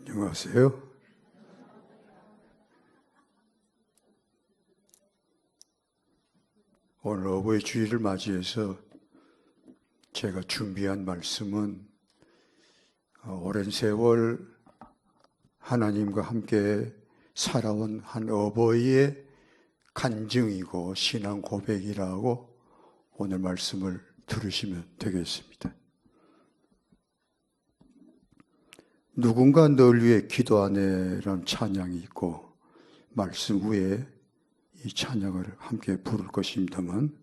안녕하세요. 오늘 어버이 주일을 맞이해서 제가 준비한 말씀은 오랜 세월 하나님과 함께 살아온 한 어버이의 간증이고 신앙 고백이라고 오늘 말씀을 들으시면 되겠습니다. 누군가 널 위해 기도하네라는 찬양이 있고 말씀 후에 이 찬양을 함께 부를 것입니다만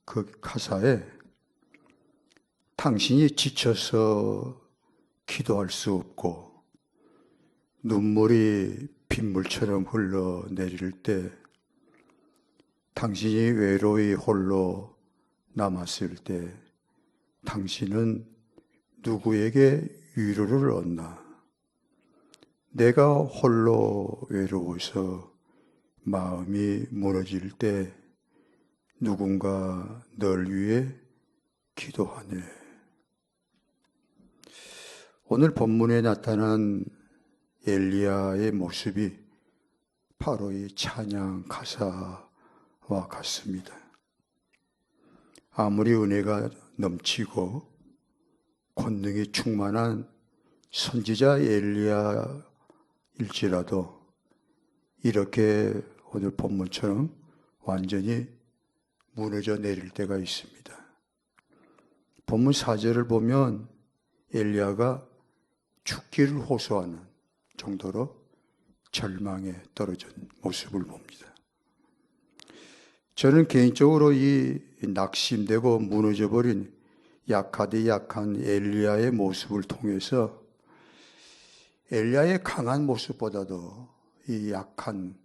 그 가사에 당신이 지쳐서 기도할 수 없고 눈물이 빗물처럼 흘러내릴 때 당신이 외로이 홀로 남았을 때 당신은 누구에게 위로를 얻나? 내가 홀로 외로워서 마음이 무너질 때 누군가 널 위해 기도하네. 오늘 본문에 나타난 엘리야의 모습이 바로 이 찬양 가사와 같습니다. 아무리 은혜가 넘치고 권능이 충만한 선지자 엘리야일지라도 이렇게 오늘 본문처럼 완전히 무너져 내릴 때가 있습니다. 본문 4절을 보면 엘리야가 죽기를 호소하는 정도로 절망에 떨어진 모습을 봅니다. 저는 개인적으로 이 낙심되고 무너져버린 약하디 약한 엘리야의 모습을 통해서 엘리야의 강한 모습보다도 이 약한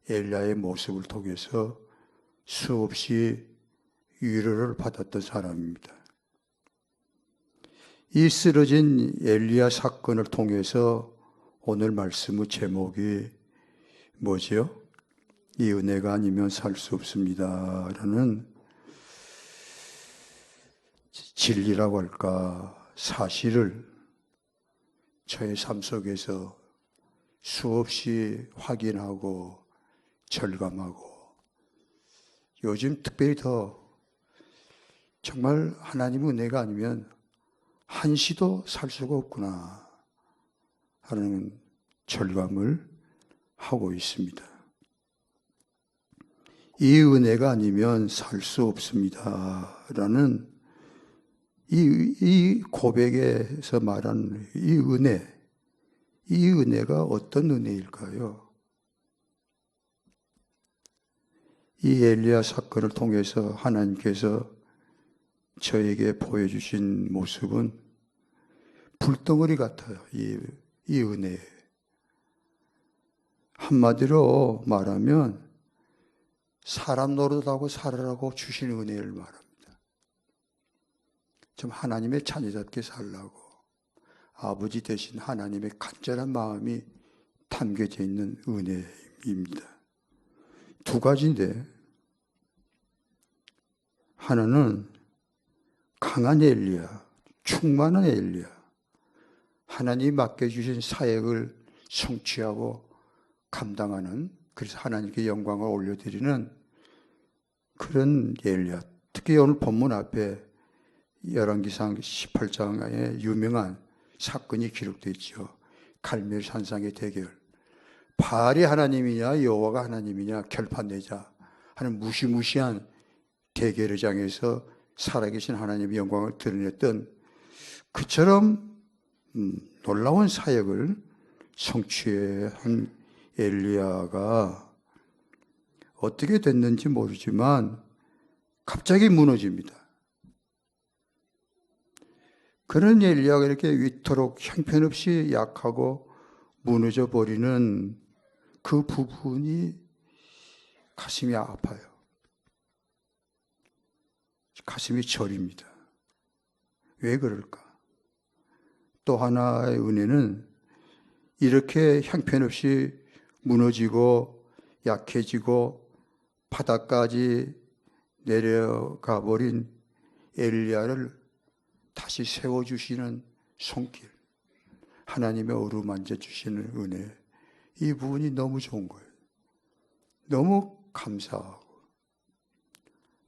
엘리야의 모습을 통해서 수없이 위로를 받았던 사람입니다. 이 쓰러진 엘리야 사건을 통해서 오늘 말씀의 제목이 뭐죠? 이 은혜가 아니면 살 수 없습니다. 라는 진리라고 할까, 사실을 저의 삶 속에서 수없이 확인하고 절감하고 요즘 특별히 더 정말 하나님의 은혜가 아니면 한시도 살 수가 없구나 하는 절감을 하고 있습니다. 이 은혜가 아니면 살 수 없습니다 라는 이 고백에서 말하는 이 은혜가 어떤 은혜일까요? 이 엘리야 사건을 통해서 하나님께서 저에게 보여주신 모습은 불덩어리 같아요. 이 은혜. 한마디로 말하면 사람 노릇하고 살아라고 주신 은혜를 말합니다. 좀 하나님의 자녀답게 살라고 아버지 되신 하나님의 간절한 마음이 담겨져 있는 은혜입니다. 두 가지인데 하나는 강한 엘리야, 충만한 엘리야, 하나님이 맡겨주신 사역을 성취하고 감당하는, 그래서 하나님께 영광을 올려드리는 그런 엘리야. 특히 오늘 본문 앞에 열왕기상 18장에 유명한 사건이 기록되어 있죠. 갈멜 산상의 대결. 바알이 하나님이냐 여호와가 하나님이냐 결판내자 하는 무시무시한 대결의 장에서 살아계신 하나님의 영광을 드러냈던 그처럼 놀라운 사역을 성취한 엘리야가 어떻게 됐는지 모르지만 갑자기 무너집니다. 그런 엘리야가 이렇게 위토록 형편없이 약하고 무너져 버리는 그 부분이 가슴이 아파요. 가슴이 저립니다. 왜 그럴까? 또 하나의 은혜는 이렇게 형편없이 무너지고 약해지고 바닥까지 내려가 버린 엘리야를 다시 세워주시는 손길. 하나님의 어루만져 주시는 은혜, 이 부분이 너무 좋은 거예요. 너무 감사하고.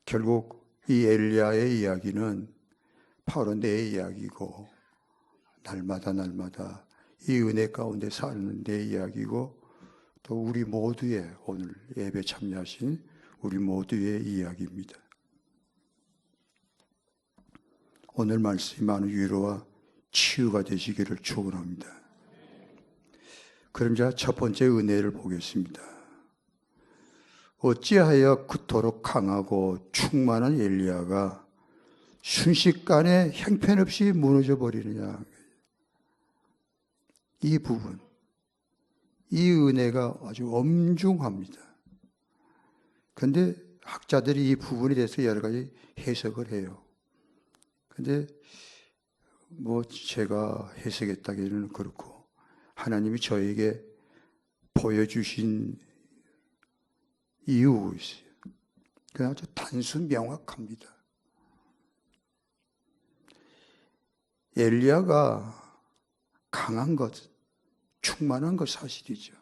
결국 이 엘리야의 이야기는 바로 내 이야기고, 날마다 이 은혜 가운데 사는 내 이야기고, 또 우리 모두의, 오늘 예배 참여하신 우리 모두의 이야기입니다. 오늘 말씀이 많은 위로와 치유가 되시기를 축원합니다. 그럼 자, 첫 번째 은혜를 보겠습니다. 어찌하여 그토록 강하고 충만한 엘리야가 순식간에 형편없이 무너져 버리느냐. 이 부분, 이 은혜가 아주 엄중합니다. 그런데 학자들이 이 부분에 대해서 여러 가지 해석을 해요. 근데 제가 해석했다기는 그렇고, 하나님이 저에게 보여주신 이유가 있어요. 그냥 아주 단순 명확합니다. 엘리야가 강한 것, 충만한 것 사실이죠.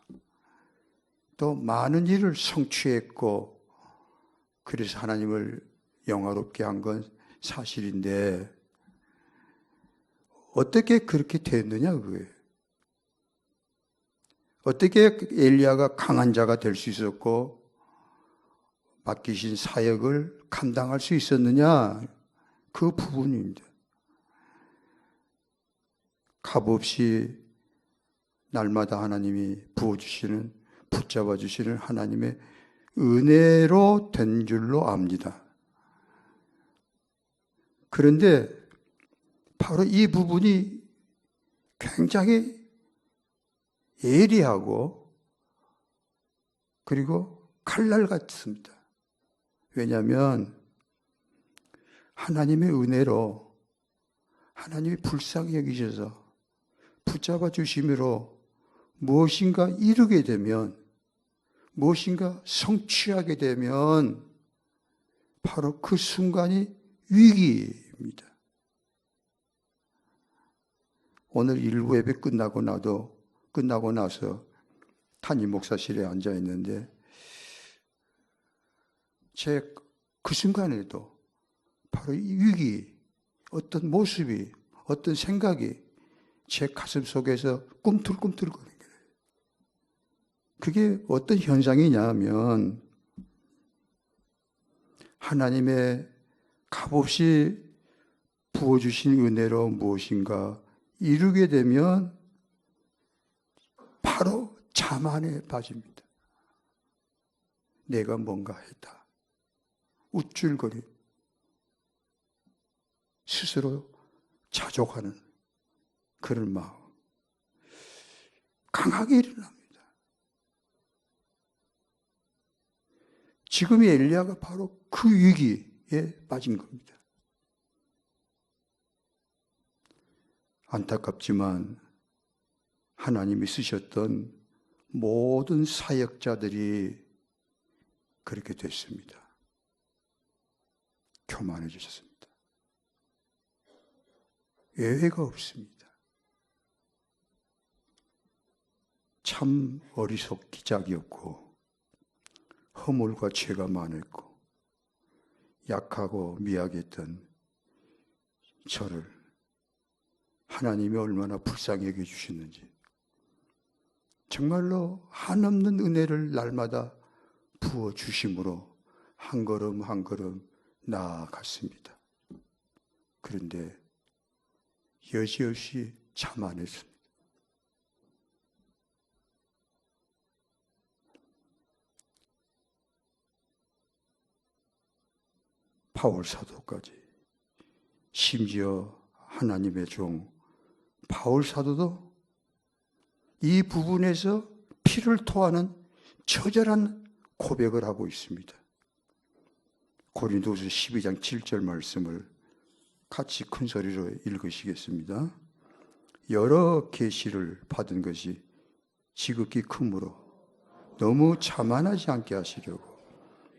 또 많은 일을 성취했고, 그래서 하나님을 영화롭게 한 건 사실인데, 어떻게 그렇게 됐느냐 그거예요. 어떻게 엘리야가 강한 자가 될 수 있었고 맡기신 사역을 감당할 수 있었느냐, 그 부분입니다. 값없이 날마다 하나님이 부어주시는, 붙잡아 주시는 하나님의 은혜로 된 줄로 압니다. 그런데 바로 이 부분이 굉장히 예리하고 그리고 칼날 같습니다. 왜냐하면 하나님의 은혜로 하나님이 불쌍히 여기셔서 붙잡아 주심으로 무엇인가 이루게 되면, 무엇인가 성취하게 되면 바로 그 순간이 위기입니다. 오늘 일부 예배 끝나고 나서 담임 목사실에 앉아 있는데, 그 순간에도 바로 이 위기, 어떤 모습이, 어떤 생각이 제 가슴 속에서 꿈틀꿈틀거리는 거예요. 그게 어떤 현상이냐면, 하나님의 값없이 부어주신 은혜로 무엇인가 이루게 되면 바로 자만에 빠집니다. 내가 뭔가 했다. 우쭐거리, 스스로 자족하는 그런 마음, 강하게 일어납니다. 지금 이 엘리야가 바로 그 위기에 빠진 겁니다. 안타깝지만 하나님이 쓰셨던 모든 사역자들이 그렇게 됐습니다. 교만해지셨습니다. 예외가 없습니다. 참 어리석기작이었고 허물과 죄가 많았고 약하고 미약했던 저를 하나님이 얼마나 불쌍히 여겨주시는지, 정말로 한없는 은혜를 날마다 부어주심으로 한 걸음 한 걸음 나아갔습니다. 그런데 여지없이 자만했습니다. 바울 사도까지, 심지어 하나님의 종 바울 사도도 이 부분에서 피를 토하는 처절한 고백을 하고 있습니다. 고린도서 12장 7절 말씀을 같이 큰 소리로 읽으시겠습니다. 여러 계시를 받은 것이 지극히 크므로 너무 자만하지 않게 하시려고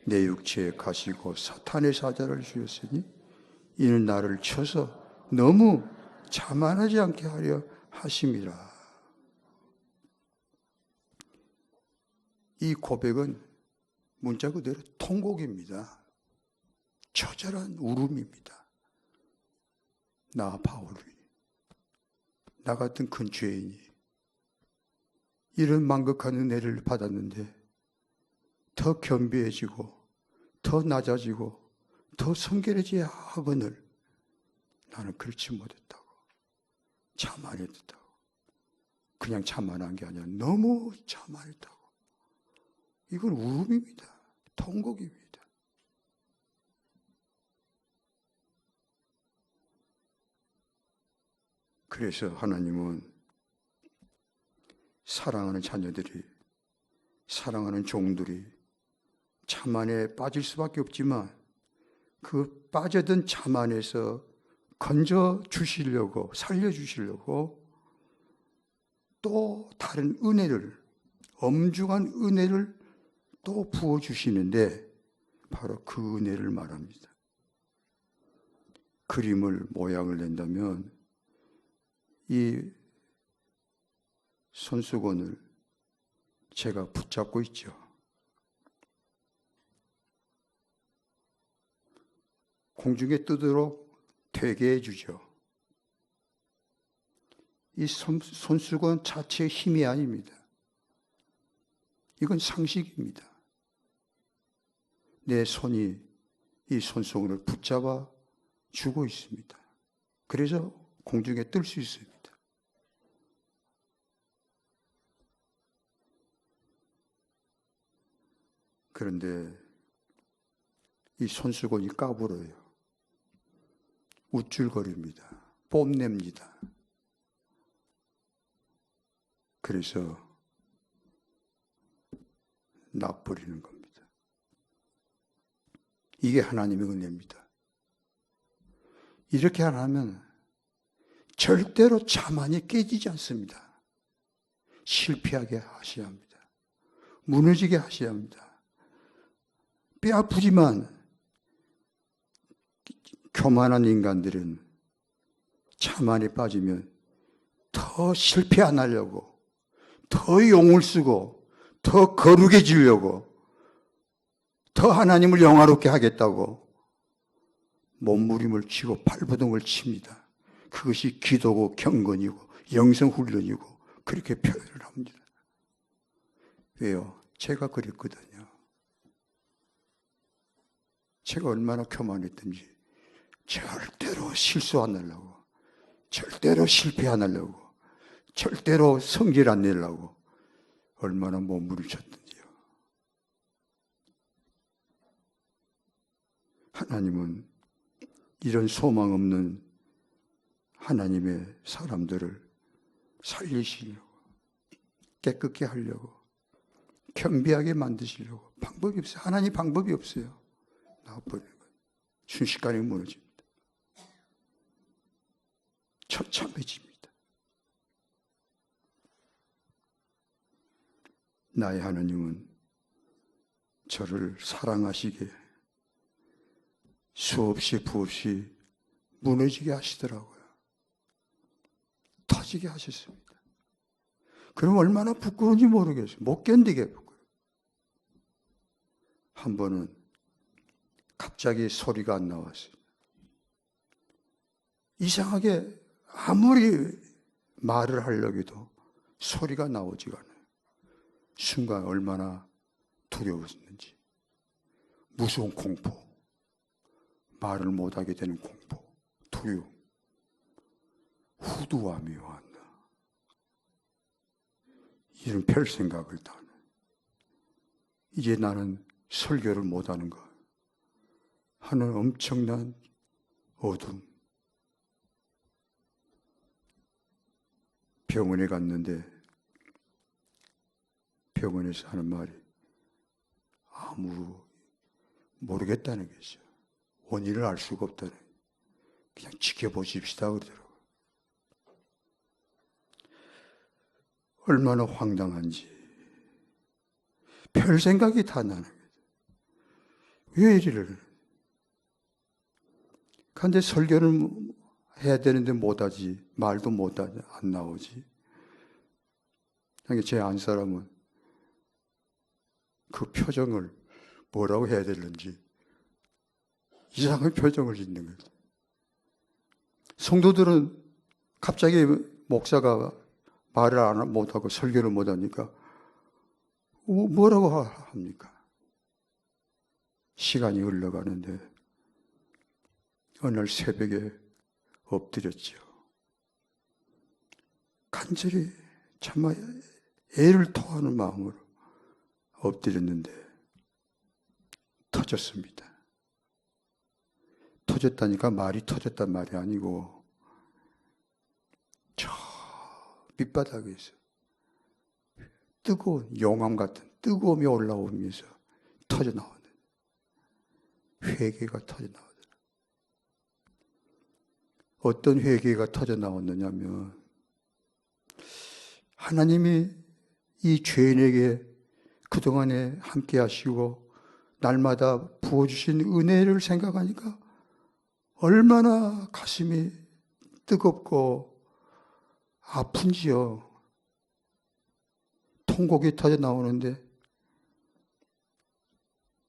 내 육체에 가시고 사탄의 사자를 주셨으니 이는 나를 쳐서 너무 자만하지 않게 하려 하심이라. 이 고백은 문자 그대로 통곡입니다. 처절한 울음입니다. 나 바울이, 나 같은 큰 죄인이 이런 만극한 은혜를 받았는데 더 겸비해지고 더 낮아지고 더 성결해져야 하거늘 나는 그렇지 못했다고, 자만했다고. 그냥 자만한 게 아니라 너무 자만했다고. 이건 울음입니다. 통곡입니다. 그래서 하나님은 사랑하는 자녀들이, 사랑하는 종들이 자만에 빠질 수밖에 없지만 그 빠져든 자만에서 건져 주시려고, 살려 주시려고 또 다른 은혜를, 엄중한 은혜를 또 부어 주시는데 바로 그 은혜를 말합니다. 그림을 모양을 낸다면 이 손수건을 제가 붙잡고 있죠. 공중에 뜨도록 되게 해주죠. 이 손수건 자체의 힘이 아닙니다. 이건 상식입니다. 내 손이 이 손수건을 붙잡아 주고 있습니다. 그래서 공중에 뜰 수 있습니다. 그런데 이 손수건이 까불어요. 우쭐거립니다. 뽐냅니다. 그래서 놔버리는 겁니다. 이게 하나님의 은혜입니다. 이렇게 안 하면 절대로 자만이 깨지지 않습니다. 실패하게 하셔야 합니다. 무너지게 하셔야 합니다. 뼈 아프지만 교만한 인간들은 자만에 빠지면 더 실패 안 하려고, 더 용을 쓰고, 더 거룩해지려고, 더 하나님을 영화롭게 하겠다고 몸부림을 치고 발버둥을 칩니다. 그것이 기도고 경건이고 영성훈련이고 그렇게 표현을 합니다. 왜요? 제가 그랬거든요. 제가 얼마나 교만했든지 절대로 실수 안 하려고, 절대로 실패 안 하려고, 절대로 성질 안 내려고 얼마나 몸부림쳤든지요. 하나님은 이런 소망 없는 하나님의 사람들을 살리시려고, 깨끗게 하려고, 겸비하게 만드시려고 방법이 없어요. 하나님 방법이 없어요. 나와버리는 거예요. 순식간에 무너집니다. 처참해집니다. 나의 하나님은 저를 사랑하시게 수없이 부없이 무너지게 하시더라고요. 터지게 하셨습니다. 그럼 얼마나 부끄러운지 모르겠어요. 못 견디게 부끄러워요. 한 번은 갑자기 소리가 안 나왔어요. 이상하게 아무리 말을 하려고 해도 소리가 나오지가 않아요. 순간 얼마나 두려웠는지. 무서운 공포, 말을 못하게 되는 공포, 두려움, 후두함이 왔나. 이런 별 생각을 다 하네. 이제 나는 설교를 못하는가 하는 엄청난 어둠. 병원에 갔는데 병원에서 하는 말이 아무 모르겠다는 것이죠. 원인을 알 수가 없다는, 그냥 지켜보십시다 그러더라고요. 얼마나 황당한지 별 생각이 다 나는 거예요. 왜 이리를. 그런데 설교를 해야 되는데 못하지. 말도 못하지. 안 나오지. 제 안 사람은 그 표정을 뭐라고 해야 되는지 이상한 표정을 짓는 거예요. 성도들은 갑자기 목사가 말을 못하고 설교를 못하니까 뭐라고 합니까? 시간이 흘러가는데 어느 날 새벽에 엎드렸죠. 간절히 참아 애를 토하는 마음으로 엎드렸는데 터졌습니다. 터졌다니까 말이 터졌단 말이 아니고 저 밑바닥에서 뜨거운 용암 같은 뜨거움이 올라오면서 터져나오는 회개가 터져나오더라. 어떤 회개가 터져나왔느냐면 하나님이 이 죄인에게 그동안에 함께 하시고 날마다 부어주신 은혜를 생각하니까 얼마나 가슴이 뜨겁고 아픈지요. 통곡이 터져 나오는데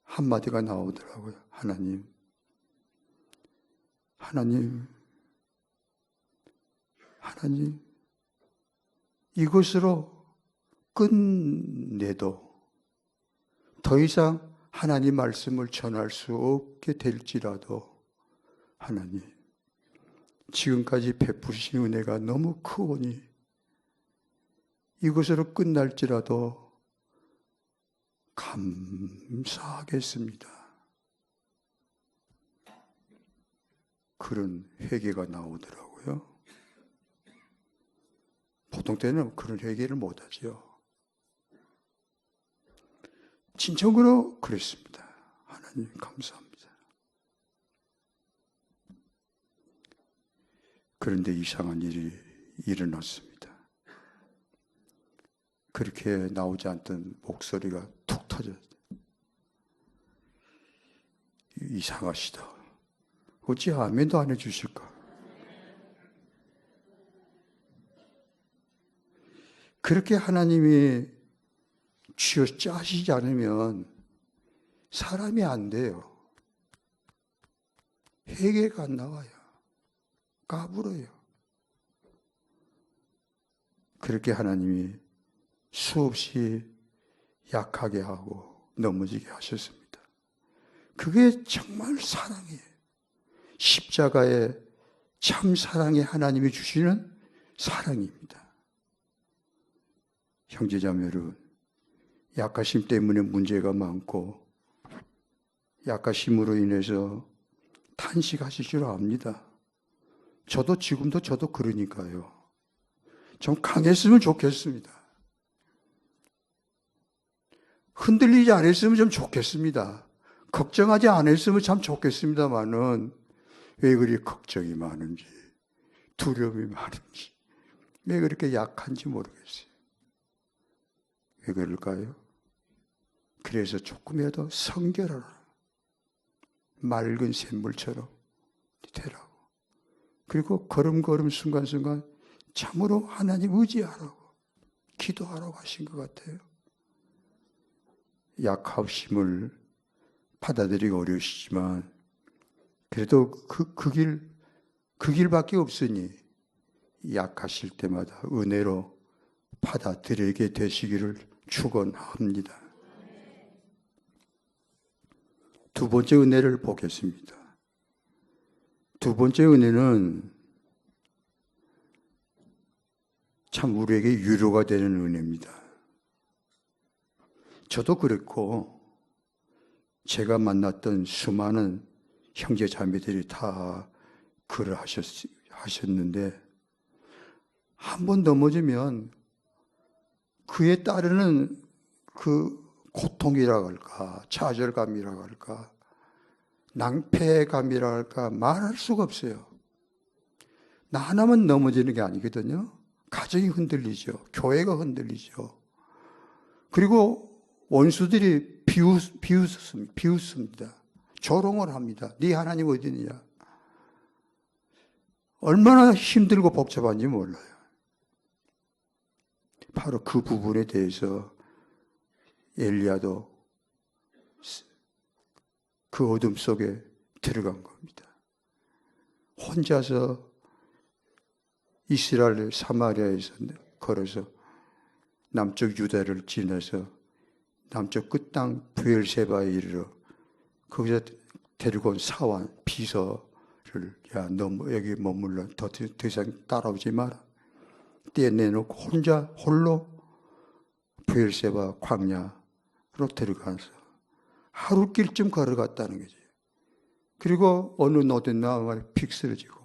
한마디가 나오더라고요. 하나님, 이것으로 끝내도 더 이상 하나님 말씀을 전할 수 없게 될지라도 하나님, 지금까지 베푸신 은혜가 너무 크오니 이것으로 끝날지라도 감사하겠습니다. 그런 회개가 나오더라고요. 보통 때는 그런 회개를 못하죠. 진정으로 그랬습니다. 하나님 감사합니다. 그런데 이상한 일이 일어났습니다. 그렇게 나오지 않던 목소리가 툭 터졌어요. 이상하시다. 어찌 아멘도 안 해주실까? 그렇게 하나님이 쥐어 짜시지 않으면 사람이 안 돼요. 회개가 안 나와요. 까불어요. 그렇게 하나님이 수없이 약하게 하고 넘어지게 하셨습니다. 그게 정말 사랑이에요. 십자가의 참 사랑의 하나님이 주시는 사랑입니다. 형제자매 여러분, 약하심 때문에 문제가 많고 약하심으로 인해서 탄식하실 줄 압니다. 지금도 저도 그러니까요. 좀 강했으면 좋겠습니다. 흔들리지 않았으면 좀 좋겠습니다. 걱정하지 않았으면 참 좋겠습니다만은 왜 그리 걱정이 많은지 두려움이 많은지 왜 그렇게 약한지 모르겠어요. 왜 그럴까요? 그래서 조금이라도 성결하라. 맑은 샘물처럼 되라고. 그리고 걸음걸음 순간순간 참으로 하나님 의지하라고 기도하라고 하신 것 같아요. 약하심을 받아들이기 어려우시지만 그래도 그 길밖에 없으니 약하실 때마다 은혜로 받아들이게 되시기를 축원합니다. 두 번째 은혜를 보겠습니다. 두 번째 은혜는 참 우리에게 위로가 되는 은혜입니다. 저도 그랬고 제가 만났던 수많은 형제 자매들이 다 그를 하셨는데 한 번 넘어지면 그에 따르는 그 고통이라고 할까 좌절감이라고 할까 낭패감이라고 할까 말할 수가 없어요. 나 하나만 넘어지는 게 아니거든요. 가정이 흔들리죠. 교회가 흔들리죠. 그리고 원수들이 비웃습니다. 조롱을 합니다. 네 하나님 어디 있느냐. 얼마나 힘들고 복잡한지 몰라요. 바로 그 부분에 대해서 엘리야도 그 어둠 속에 들어간 겁니다. 혼자서 이스라엘 사마리아에서 걸어서 남쪽 유다를 지나서 남쪽 끝땅 브엘세바에 이르러 거기서 데리고 온 사환 비서를 야, 너 여기 머물러 더 이상 따라오지 마라. 떼내놓고 혼자 홀로 브엘세바 광야로 들어가서 하루길쯤 걸어갔다는 거지. 그리고 어느 노든 나무에 픽 쓰러지고,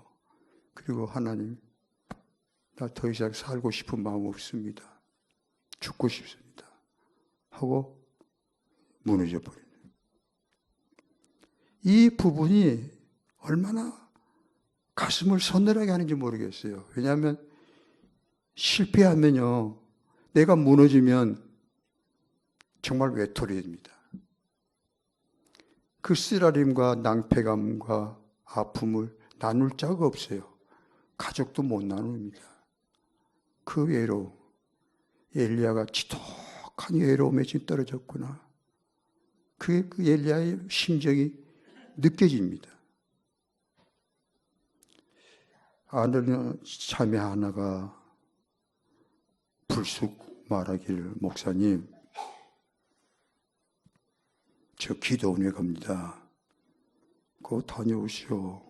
그리고 하나님, 나 더 이상 살고 싶은 마음 없습니다. 죽고 싶습니다. 하고 무너져 버리는. 이 부분이 얼마나 가슴을 서늘하게 하는지 모르겠어요. 왜냐하면 실패하면요, 내가 무너지면 정말 외톨이 됩니다. 그 쓰라림과 낭패감과 아픔을 나눌 자가 없어요. 가족도 못 나눕니다. 그 외로움, 엘리야가 지독한 외로움에 지금 떨어졌구나. 그 엘리야의 심정이 느껴집니다. 아는 자매 하나가 불쑥 말하기를, 목사님, 저 기도원에 갑니다. 그거 다녀오시오.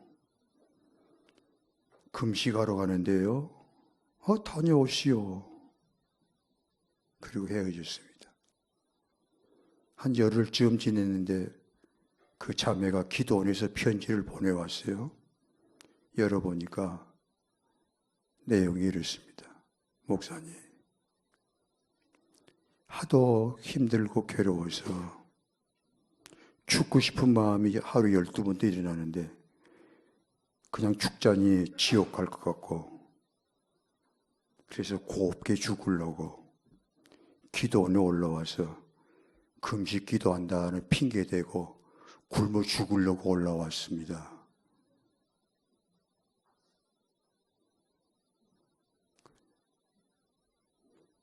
금식하러 가는데요. 다녀오시오. 그리고 헤어졌습니다. 한 열흘쯤 지냈는데 그 자매가 기도원에서 편지를 보내왔어요. 열어보니까 내용이 이렇습니다. 목사님, 하도 힘들고 괴로워서 죽고 싶은 마음이 하루 12번도 일어나는데 그냥 죽자니 지옥 갈 것 같고, 그래서 곱게 죽으려고 기도원에 올라와서 금식 기도한다는 핑계 대고 굶어 죽으려고 올라왔습니다.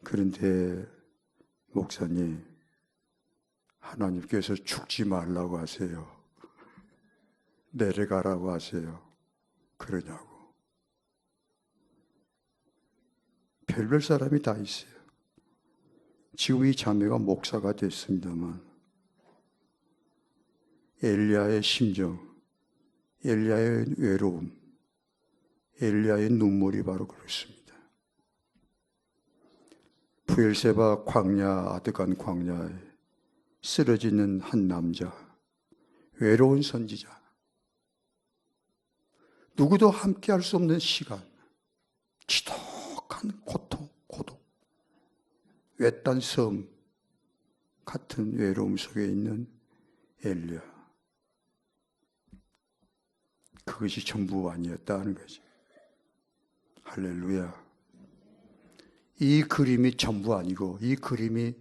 그런데 목사님, 하나님께서 죽지 말라고 하세요. 내려가라고 하세요. 그러냐고. 별별 사람이 다 있어요. 지금 이 자매가 목사가 됐습니다만 엘리야의 심정, 엘리야의 외로움, 엘리야의 눈물이 바로 그렇습니다. 브엘세바 광야, 아드간 광야에 쓰러지는 한 남자, 외로운 선지자, 누구도 함께할 수 없는 시간, 지독한 고통, 고독, 외딴 섬 같은 외로움 속에 있는 엘리야. 그것이 전부 아니었다는 거지. 할렐루야. 이 그림이 전부 아니고 이 그림이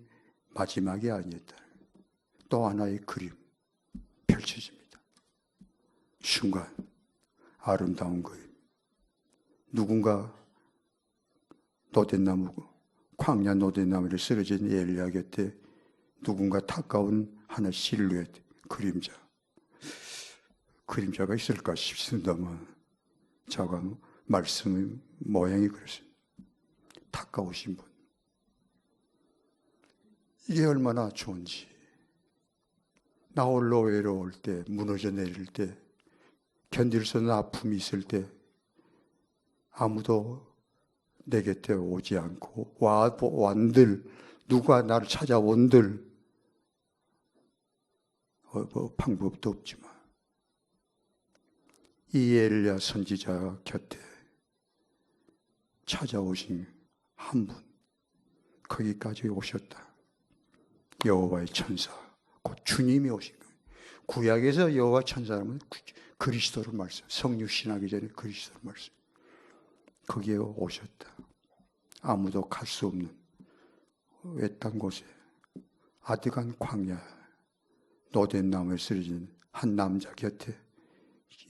마지막이 아니었다. 또 하나의 그림 펼쳐집니다. 순간 아름다운 그림. 누군가 노덴나무, 광야 노덴나무를 쓰러진 엘리야 곁에 누군가 타까운 하나 실루엣, 그림자가 있을까 싶습니다만 자가 말씀의 모양이 그렇습니다. 타까우신 분. 이게 얼마나 좋은지. 나 홀로 외로울 때, 무너져 내릴 때, 견딜 수 없는 아픔이 있을 때 아무도 내 곁에 오지 않고 완들, 누가 나를 찾아온들 방법도 없지만 이 엘리야 선지자 곁에 찾아오신 한 분, 거기까지 오셨다. 여호와의 천사, 곧 주님이 오신 거예요. 구약에서 여호와 천사라면 그리스도를 말씀, 성육 신하기 전에 그리스도를 말씀. 거기에 오셨다. 아무도 갈 수 없는 외딴 곳에 아드간 광야, 노된 나무에 쓰러진 한 남자 곁에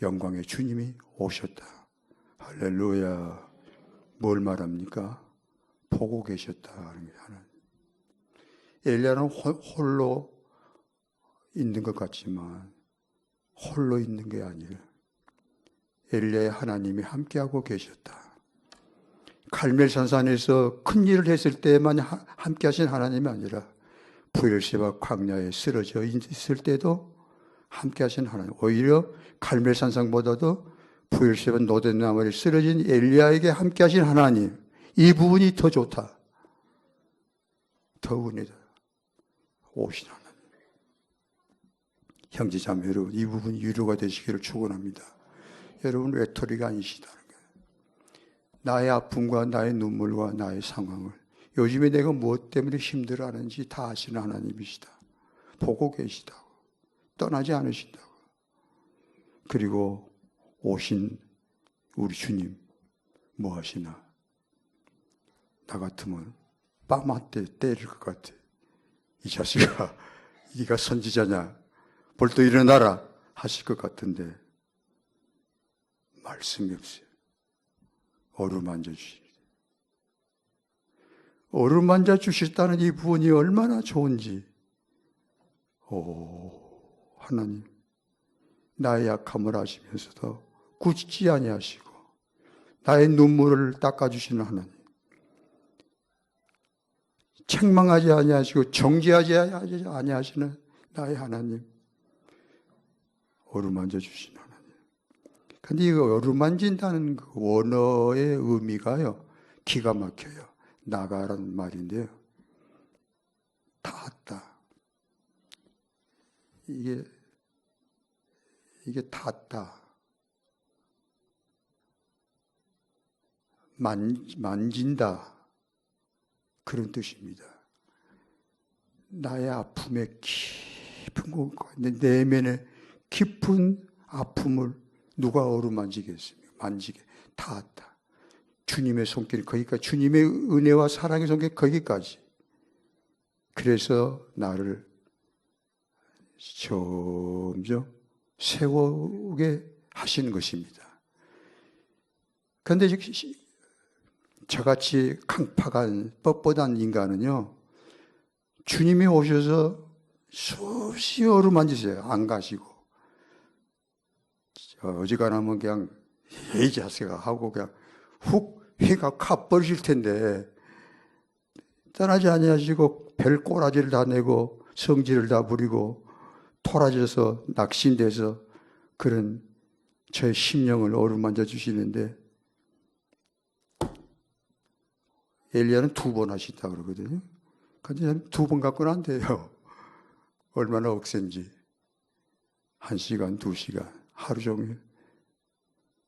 영광의 주님이 오셨다. 할렐루야. 뭘 말합니까? 보고 계셨다 하는 게 하나님. 엘리야는 홀로 있는 것 같지만 홀로 있는 게 아니라 엘리야의 하나님이 함께하고 계셨다. 갈멜산산에서 큰 일을 했을 때만 함께하신 하나님이 아니라 부엘세바 광야에 쓰러져 있을 때도 함께하신 하나님. 오히려 갈멜산상보다도 부엘세바 노덴나무에 쓰러진 엘리야에게 함께하신 하나님. 이 부분이 더 좋다. 더 은혜다. 오신 하나님. 형제자매 여러분, 이 부분이 위로가 되시기를 축원합니다. 여러분 외톨이가 아니시다는 거예요. 나의 아픔과 나의 눈물과 나의 상황을 요즘에 내가 무엇 때문에 힘들어하는지 다 아시는 하나님이시다. 보고 계시다고. 떠나지 않으신다고. 그리고 오신 우리 주님 뭐 하시나? 나 같으면 뺨 한 대 때릴 것 같아. 이 자식아, 네가 선지자냐? 벌떡 일어나라 하실 것 같은데 말씀이 없어요. 어루만져 주십니다. 어루만져 주셨다는 이 부분이 얼마나 좋은지. 하나님, 나의 약함을 아시면서도 굳지 아니하시고 나의 눈물을 닦아주시는 하나님, 책망하지 아니하시고 정죄하지 아니하시는 나의 하나님, 어루만져 주시는 하나님. 근데 이 어루만진다는 그 원어의 의미가요, 기가 막혀요. 나가라는 말인데요. 닿았다. 이게 닿다. 만진다. 그런 뜻입니다. 나의 아픔에 깊은 곳, 내면의 깊은 아픔을 누가 어루만지겠습니까? 만지게. 닿았다. 주님의 손길 거기까지, 주님의 은혜와 사랑의 손길 거기까지. 그래서 나를 점점 세우게 하시는 것입니다. 그런데 저같이 강팍한 뻣뻣한 인간은요, 주님이 오셔서 수없이 어루만지세요. 안 가시고. 어지간하면 그냥 이 자식아 하고 그냥 훅 휘가 가버리실 텐데 떠나지 아니하시고 별 꼬라지를 다 내고 성질을 다 부리고 토라져서 낙심돼서 그런 저의 심령을 어루만져 주시는데, 엘리야는 2번 하신다고 그러거든요. 근데 2번 갖고는 안 돼요. 얼마나 억센지. 1시간, 2시간, 하루 종일.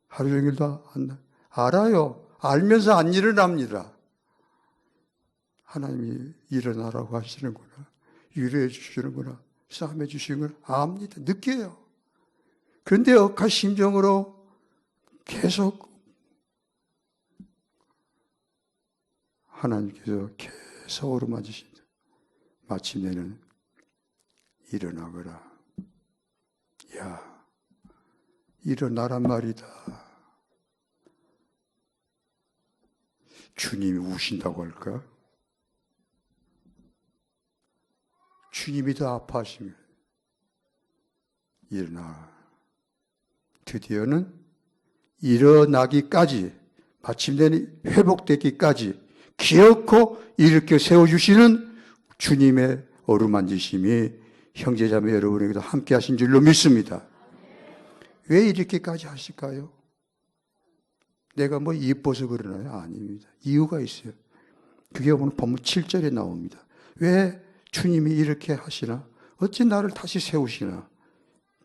하루 종일도 알아요. 알면서 안 일어납니다. 하나님이 일어나라고 하시는구나. 위로해 주시는구나. 싸움해 주시는구나. 압니다. 느껴요. 그런데 억한 심정으로 계속 하나님께서 계속 어루만지신다. 마침내는 일어나거라. 야, 일어나란 말이다. 주님이 우신다고 할까? 주님이 더 아파하시면 일어나. 드디어는 일어나기까지, 마침내는 회복되기까지 기어코 일으켜 세워주시는 주님의 어루만지심이 형제자매 여러분에게도 함께 하신 줄로 믿습니다. 왜 이렇게까지 하실까요? 내가 뭐 이뻐서 그러나요? 아닙니다. 이유가 있어요. 그게 오늘 본문 7절에 나옵니다. 왜 주님이 이렇게 하시나? 어찌 나를 다시 세우시나?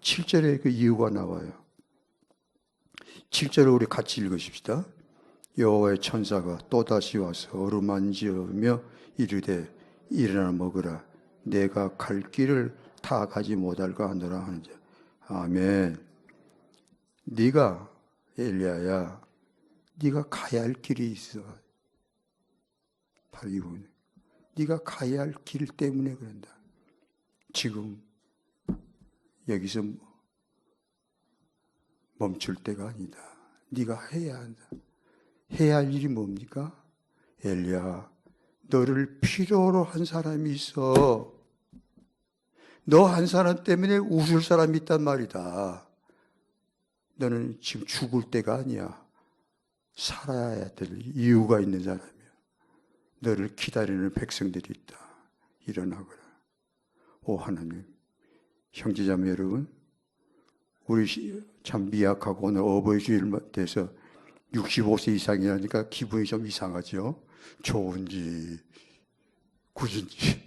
7절에 그 이유가 나와요. 7절을 우리 같이 읽으십시다. 여호와의 천사가 또다시 와서 어루만지며 이르되 일어나 먹으라. 내가 갈 길을 다 가지 못할까 하노라 하는지. 아멘. 네가 엘리야야, 네가 가야 할 길이 있어. 바로 이 부분. 네가 가야 할 길 때문에 그런다. 지금 여기서 멈출 때가 아니다. 네가 해야 한다. 해야 할 일이 뭡니까? 엘리야, 너를 필요로 한 사람이 있어. 너 한 사람 때문에 웃을 사람이 있단 말이다. 너는 지금 죽을 때가 아니야. 살아야 될 이유가 있는 사람이야. 너를 기다리는 백성들이 있다. 일어나거라. 오 하나님, 형제자매 여러분, 우리 참 미약하고 오늘 어버이 주일 돼서 65세 이상이라니까 기분이 좀 이상하죠. 좋은지 굳은지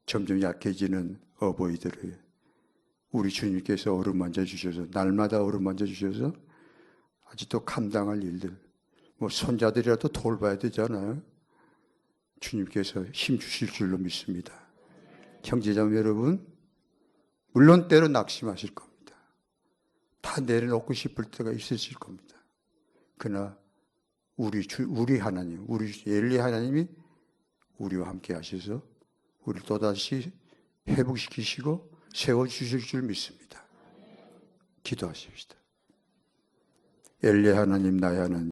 점점 약해지는 어버이들을 우리 주님께서 어루만져 주셔서, 날마다 어루만져 주셔서 아직도 감당할 일들, 뭐 손자들이라도 돌봐야 되잖아요. 주님께서 힘 주실 줄로 믿습니다. 형제자매 여러분, 물론 때로 낙심하실 겁니다. 다 내려놓고 싶을 때가 있으실 겁니다. 그러나 우리 하나님, 우리 엘리 하나님이 우리와 함께 하셔서 우리를 또다시 회복시키시고 세워주실 줄 믿습니다. 기도하십시다. 엘리 하나님, 나의 하나님,